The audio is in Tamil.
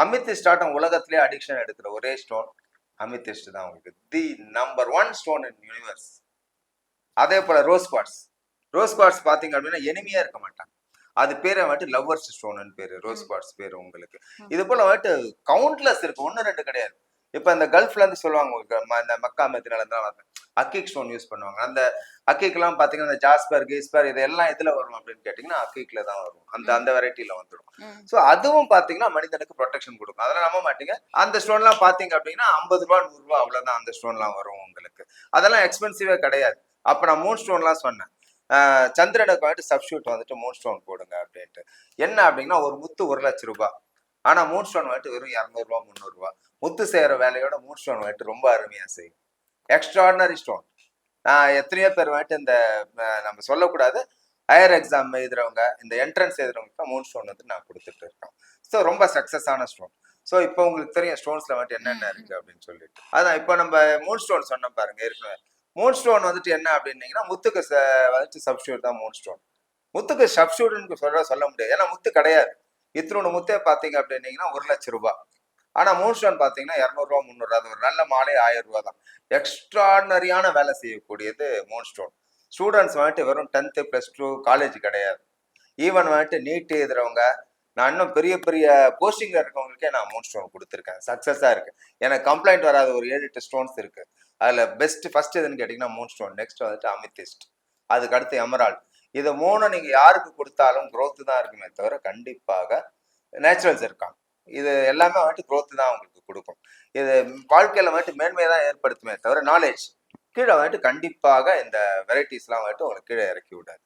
அமித்திஸ்டாட்டம் உலகத்திலே அடிக்ஷன் எடுக்கிற ஒரே ஸ்டோன் அமித்திஸ்ட் தான் உங்களுக்கு the number 1 stone in universe. அதே போல ரோஸ் குவார்ட்ஸ் பாத்தீங்க அப்படின்னா எனிமையா இருக்க மாட்டாங்க. அது பேரை வந்துட்டு லவ்வர்ஸ் ஸ்டோன் பேரு, ரோஸ் குவார்ட்ஸ் பேரு உங்களுக்கு. இது போல வந்துட்டு கவுண்ட்லெஸ் இருக்கு, 1 2 கிடையாது. இப்ப இந்த கல்ஃப்ல இருந்து சொல்லுவாங்க இந்த மக்கா மதினால இருந்தா அக்கீக் ஸ்டோன் யூஸ் பண்ணுவாங்க. அந்த அக்கீக் எல்லாம் பாத்தீங்கன்னா இந்த ஜாஸ்பர் கீஸ்பர் இதெல்லாம் எதுல வரும் அப்படின்னு கேட்டீங்கன்னா அக்கீக்ல தான் வரும். அந்த வெரைட்டில வந்துடும். சோ அதுவும் பாத்தீங்கன்னா மனிதனுக்கு ப்ரொடெக்ஷன் கொடுக்கும். அதெல்லாம் நம்ப மாட்டீங்க. அந்த ஸ்டோன் எல்லாம் பாத்தீங்க அப்படின்னா 50 ரூபா 100 ரூபா அவ்வளவுதான் அந்த ஸ்டோன் எல்லாம் வரும் உங்களுக்கு. அதெல்லாம் எக்ஸ்பென்சிவே கிடையாது. அப்ப நான் மூன் ஸ்டோன் எல்லாம் சொன்னேன். சந்திரனுக்கு வந்துட்டு சப்ஸ்டியூட் வந்துட்டு மூன் ஸ்டோன் போடுங்க அப்படின்ட்டு. என்ன அப்படின்னா ஒரு முத்து 1,00,000 ரூபாய். ஆனா மூன் ஸ்டோன் வந்துட்டு வெறும் 200 ரூபா 300 ரூபாய். முத்து செய்யற வேலையோட மூன் ஸ்டோன் வந்துட்டு ரொம்ப அருமையா செய்யும். Extraordinary stone. எத்தனையோ பேர் வந்துட்டு இந்த நம்ம சொல்லக்கூடாது, ஹையர் எக்ஸாம் எழுதுறவங்க, இந்த என்ட்ரன்ஸ் எழுதுறவங்க மூன் ஸ்டோன் வந்து நான் கொடுத்துட்டு இருக்கேன். ஸோ ரொம்ப சக்சஸ் ஆன ஸ்டோன். ஸோ இப்போ உங்களுக்கு தெரியும் ஸ்டோன்ஸ்ல வந்துட்டு என்னென்ன இருக்கு அப்படின்னு சொல்லிட்டு. அதான் இப்போ நம்ம மூன் ஸ்டோன் சொன்ன பாருங்க ஏற்கனவே. மூன் ஸ்டோன் வந்துட்டு என்ன அப்படின்னீங்கன்னா முத்துக்கு வந்துட்டு சப்ஸ்டியூட் தான் மூன் ஸ்டோன். முத்துக்கு சப்ஸ்டியூட்னு சொல்ல முடியாது, ஏன்னா முத்து கிடையாது. இத்தனோட முத்தே பாத்தீங்க அப்படின்னீங்கன்னா 1,00,000 ரூபாய். ஆனா மூன் ஸ்டோன் பாத்தீங்கன்னா 200 ரூபா 300 ரூபா. அது ஒரு நல்ல மாலை 1000 ரூபாய் தான். எக்ஸ்ட்ராடினரியான வேலை செய்யக்கூடியது மூன் ஸ்டோன். ஸ்டூடெண்ட்ஸ் வந்துட்டு வெறும் 10th +2 காலேஜ் கிடையாது. ஈவன் வந்துட்டு நீட் எழுதுறவங்க, நான் இன்னும் பெரிய பெரிய போஸ்டிங்ல இருக்கவங்களுக்கே நான் மூன் ஸ்டோன் கொடுத்துருக்கேன். சக்சஸா இருக்கு. எனக்கு கம்ப்ளைண்ட் வராத ஒரு 7-8 ஸ்டோன்ஸ் இருக்கு. அதுல பெஸ்ட் ஃபர்ஸ்ட் எதுன்னு கேட்டீங்கன்னா மூன் ஸ்டோன். நெக்ஸ்ட் வந்துட்டு அமித்திஸ்ட், அதுக்கு அடுத்து எமரால்ட். இது 3 நீங்க யாருக்கு கொடுத்தாலும் growth தான் இருக்குமே தவிர கண்டிப்பாக நேச்சுரல்ஸ் இருக்காங்க. இது எல்லாமே வந்துட்டு growth தான் உங்களுக்கு கொடுக்கும். இது வாழ்க்கையில வந்துட்டு மேன்மையை தான் ஏற்படுத்துமே தவிர நாலேஜ் கீழே வந்துட்டு கண்டிப்பாக இந்த வெரைட்டிஸ் எல்லாம் வந்துட்டு உங்களுக்கு கீழே இறக்கி விடாது.